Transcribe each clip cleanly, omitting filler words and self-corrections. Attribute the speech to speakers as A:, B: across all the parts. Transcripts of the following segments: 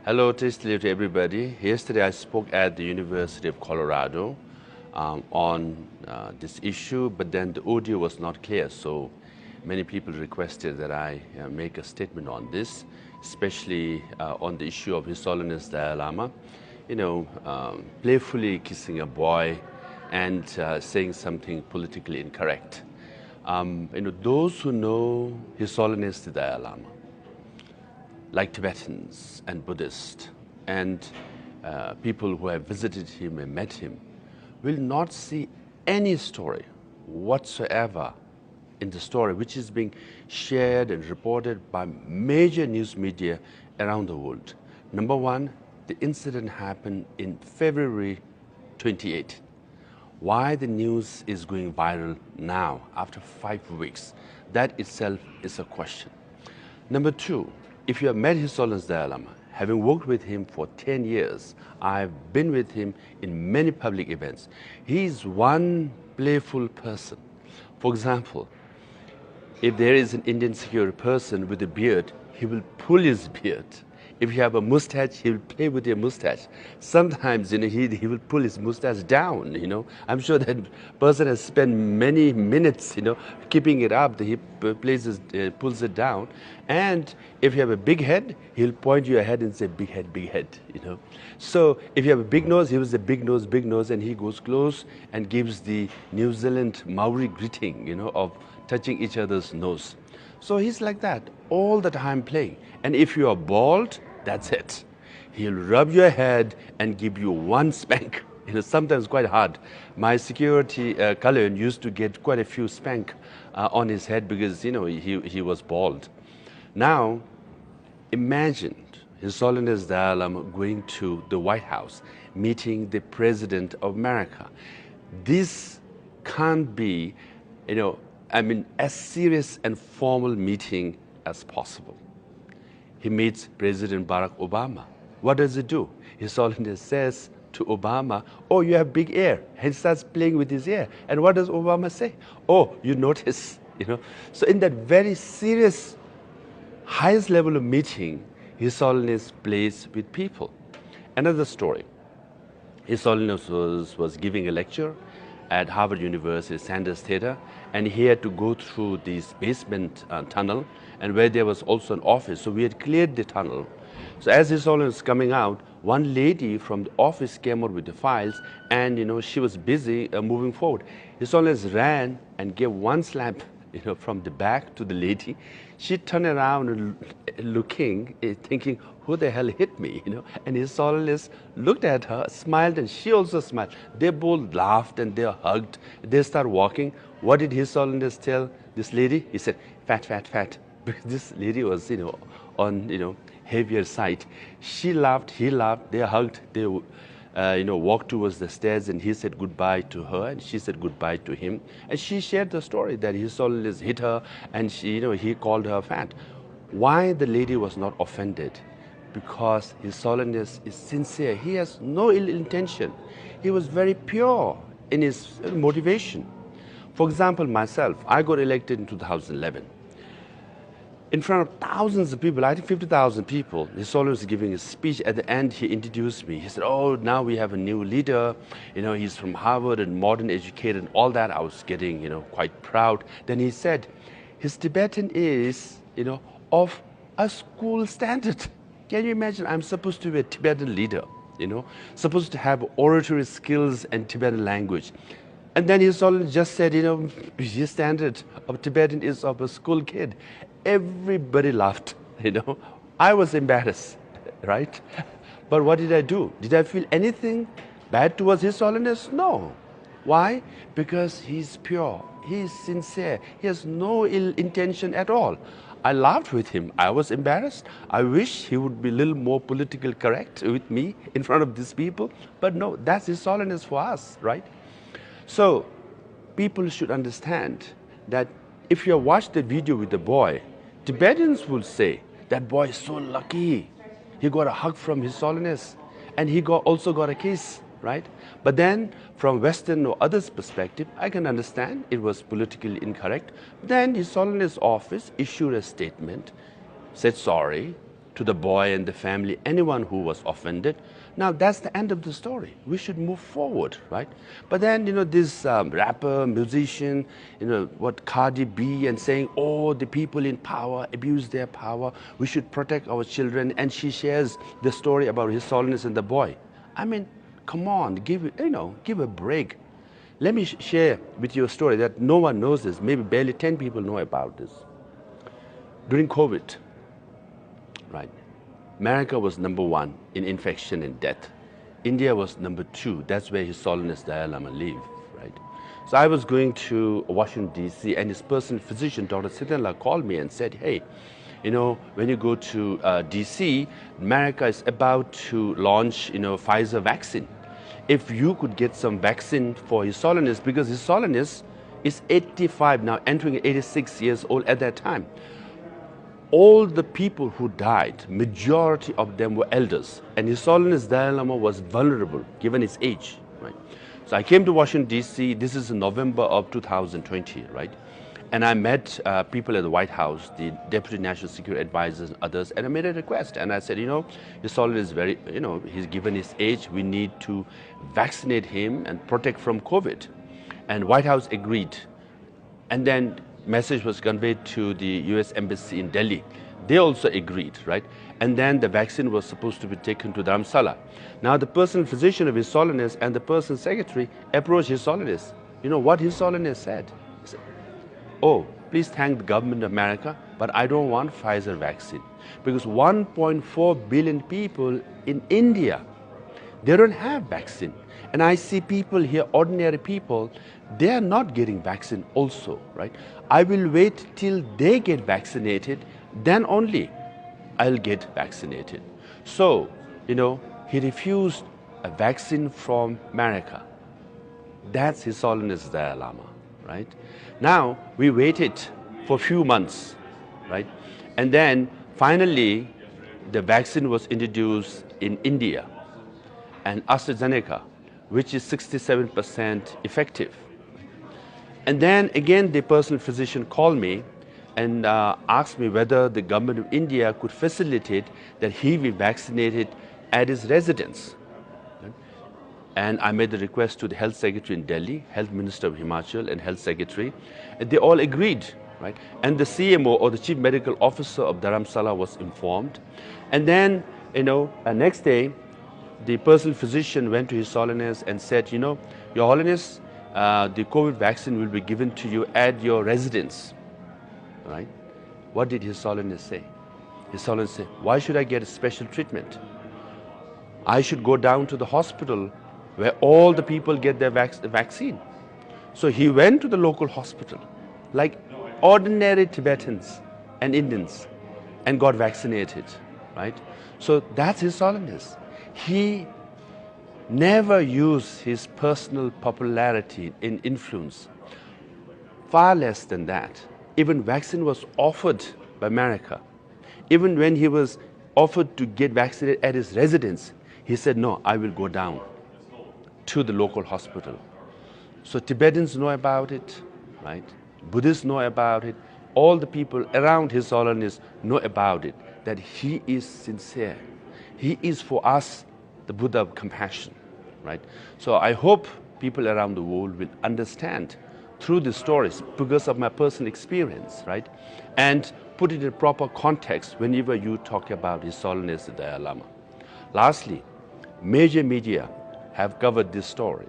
A: Hello, tasty to everybody. Yesterday I spoke at the University of Colorado on this issue, but then the audio was not clear, so many people requested that I make a statement on this, especially on the issue of His Holiness the Dalai Lama, playfully kissing a boy and saying something politically incorrect. Those who know His Holiness the Dalai Lama, like Tibetans and Buddhists and people who have visited him and met him, will not see any story whatsoever in the story which is being shared and reported by major news media around the world. Number one, the incident happened in February 28. Why the news is going viral now after 5 weeks, that itself is a question. Number two, if you have met His Holiness the Dalai Lama, having worked with him for 10 years, I've been with him in many public events. He is one playful person. For example, if there is an Indian security person with a beard, he will pull his beard. If you have a mustache, he will play with your mustache. Sometimes, he will pull his mustache down, I'm sure that person has spent many minutes, keeping it up. He pulls it down. And if you have a big head, he'll point your head and say, big head, So if you have a big nose, he will say, big nose, and he goes close and gives the New Zealand Maori greeting, of touching each other's nose. So he's like that all the time playing. And if you are bald, that's it. He'll rub your head and give you one spank. Sometimes quite hard. My security Kalayan used to get quite a few spank on his head because he was bald. Now, imagine His Holiness the Dalai Lama going to the White House, meeting the President of America. This can't be, as serious and formal meeting as possible. He meets President Barack Obama. What does he do? His Holiness says to Obama, oh, you have big ear. And he starts playing with his ear. And what does Obama say? Oh, you notice, So in that very serious, highest level of meeting, His Holiness plays with people. Another story. His Holiness was giving a lecture at Harvard University Sanders Theater, and he had to go through this basement tunnel, and where there was also an office. So we had cleared the tunnel. So as His Holiness was coming out, one lady from the office came out with the files, and she was busy moving forward. His Holiness ran and gave one slap, from the back to the lady. She turned around and looking, thinking, who the hell hit me, And His Holiness looked at her, smiled, and she also smiled. They both laughed and they hugged. They started walking. What did His Holiness tell this lady? He said, fat, fat, fat. Because this lady was, on, heavier side. She laughed, he laughed, they hugged, they walked towards the stairs, and he said goodbye to her, and she said goodbye to him. And she shared the story that His Holiness hit her, and he called her fat. Why the lady was not offended? Because His Holiness is sincere. He has no ill intention. He was very pure in his motivation. For example, myself, I got elected in 2011. In front of thousands of people, I think 50,000 people, His Holiness was giving a speech. At the end, he introduced me. He said, oh, now we have a new leader. He's from Harvard and modern educated and all that. I was getting, quite proud. Then he said, his Tibetan is, of a school standard. Can you imagine? I'm supposed to be a Tibetan leader, supposed to have oratory skills and Tibetan language. And then His Holiness just said, his standard of Tibetan is of a school kid. Everybody laughed, I was embarrassed, right? But what did I do? Did I feel anything bad towards His Holiness? No. Why? Because he's pure, he's sincere, he has no ill intention at all. I laughed with him. I was embarrassed. I wish he would be a little more politically correct with me in front of these people. But no, that's His Holiness for us, right? So people should understand that if you watch the video with the boy, Tibetans will say, that boy is so lucky. He got a hug from His Holiness, and he also got a kiss, right? But then from Western or others' perspective, I can understand it was politically incorrect. Then His Holiness office issued a statement, said sorry to the boy and the family, anyone who was offended. Now that's the end of the story. We should move forward, right? But then, this rapper, musician, what Cardi B, and saying, oh, the people in power abuse their power. We should protect our children. And she shares the story about His Holiness and the boy. I mean, come on, give a break. Let me share with you a story that no one knows this. Maybe barely 10 people know about this. During COVID, right? America was #1 in infection and death. India was #2. That's where His Holiness Dalai Lama lived, right? So I was going to Washington, D.C., and his personal physician, Dr. Sitanla, called me and said, hey, when you go to D.C., America is about to launch, Pfizer vaccine. If you could get some vaccine for His Holiness, because His Holiness is 85 now, entering 86 years old at that time. All the people who died, majority of them were elders. And His Holiness Dalai Lama was vulnerable, given his age, right? So I came to Washington, D.C. This is in November of 2020, right? And I met people at the White House, the Deputy National Security Advisors and others, and I made a request. And I said, His Holiness is very, he's given his age, we need to vaccinate him and protect from COVID. And White House agreed. And then message was conveyed to the U.S. Embassy in Delhi. They also agreed, right? And then the vaccine was supposed to be taken to Dharamsala. Now the personal physician of His Holiness and the personal secretary approached His Holiness. You know what His Holiness said? He said, oh, please thank the government of America, but I don't want Pfizer vaccine. Because 1.4 billion people in India, they don't have vaccine. And I see people here, ordinary people, they are not getting vaccine also, right? I will wait till they get vaccinated, then only I'll get vaccinated. So, he refused a vaccine from America. That's His Holiness Dalai Lama, right? Now, we waited for a few months, right? And then finally, the vaccine was introduced in India, and AstraZeneca, which is 67% effective. And then again, the personal physician called me and asked me whether the government of India could facilitate that he be vaccinated at his residence. And I made the request to the Health Secretary in Delhi, Health Minister of Himachal and Health Secretary, and they all agreed, right? And the CMO, or the Chief Medical Officer of Dharamsala, was informed. And then, next day, the personal physician went to His Holiness and said, Your Holiness, the COVID vaccine will be given to you at your residence, right? What did His Holiness say? His Holiness said, why should I get a special treatment? I should go down to the hospital where all the people get their vaccine. So he went to the local hospital, like ordinary Tibetans and Indians, and got vaccinated, right? So that's His Holiness. He never used his personal popularity in influence. Far less than that. Even vaccine was offered by America. Even when he was offered to get vaccinated at his residence, he said, no, I will go down to the local hospital. So Tibetans know about it, right? Buddhists know about it. All the people around His Holiness know about it, that he is sincere. He is for us the Buddha of compassion, right? So I hope people around the world will understand through the stories, because of my personal experience, right? And put it in proper context whenever you talk about His Holiness the Dalai Lama. Lastly, major media have covered these story,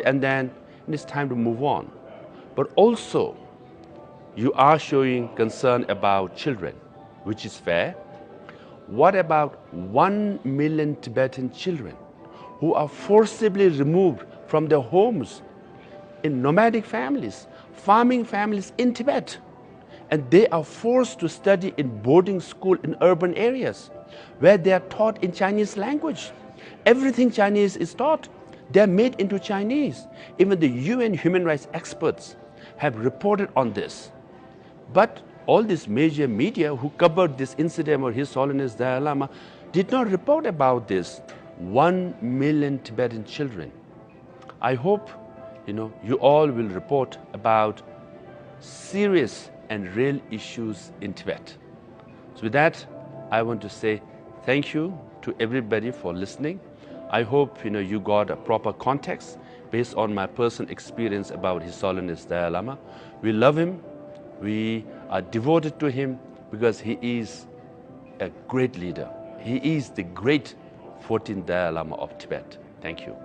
A: and then it's time to move on. But also, you are showing concern about children, which is fair. What about 1 million Tibetan children who are forcibly removed from their homes in nomadic families, farming families in Tibet? And they are forced to study in boarding school in urban areas where they are taught in Chinese language. Everything Chinese is taught. They are made into Chinese. Even the UN human rights experts have reported on this. But all these major media who covered this incident of His Holiness Dalai Lama did not report about this 1 million Tibetan children. I hope you all will report about serious and real issues in Tibet. So with that, I want to say thank you to everybody for listening. I hope you got a proper context based on my personal experience about His Holiness Dalai Lama. We love him. We are devoted to him because he is a great leader. He is the great 14th Dalai Lama of Tibet. Thank you.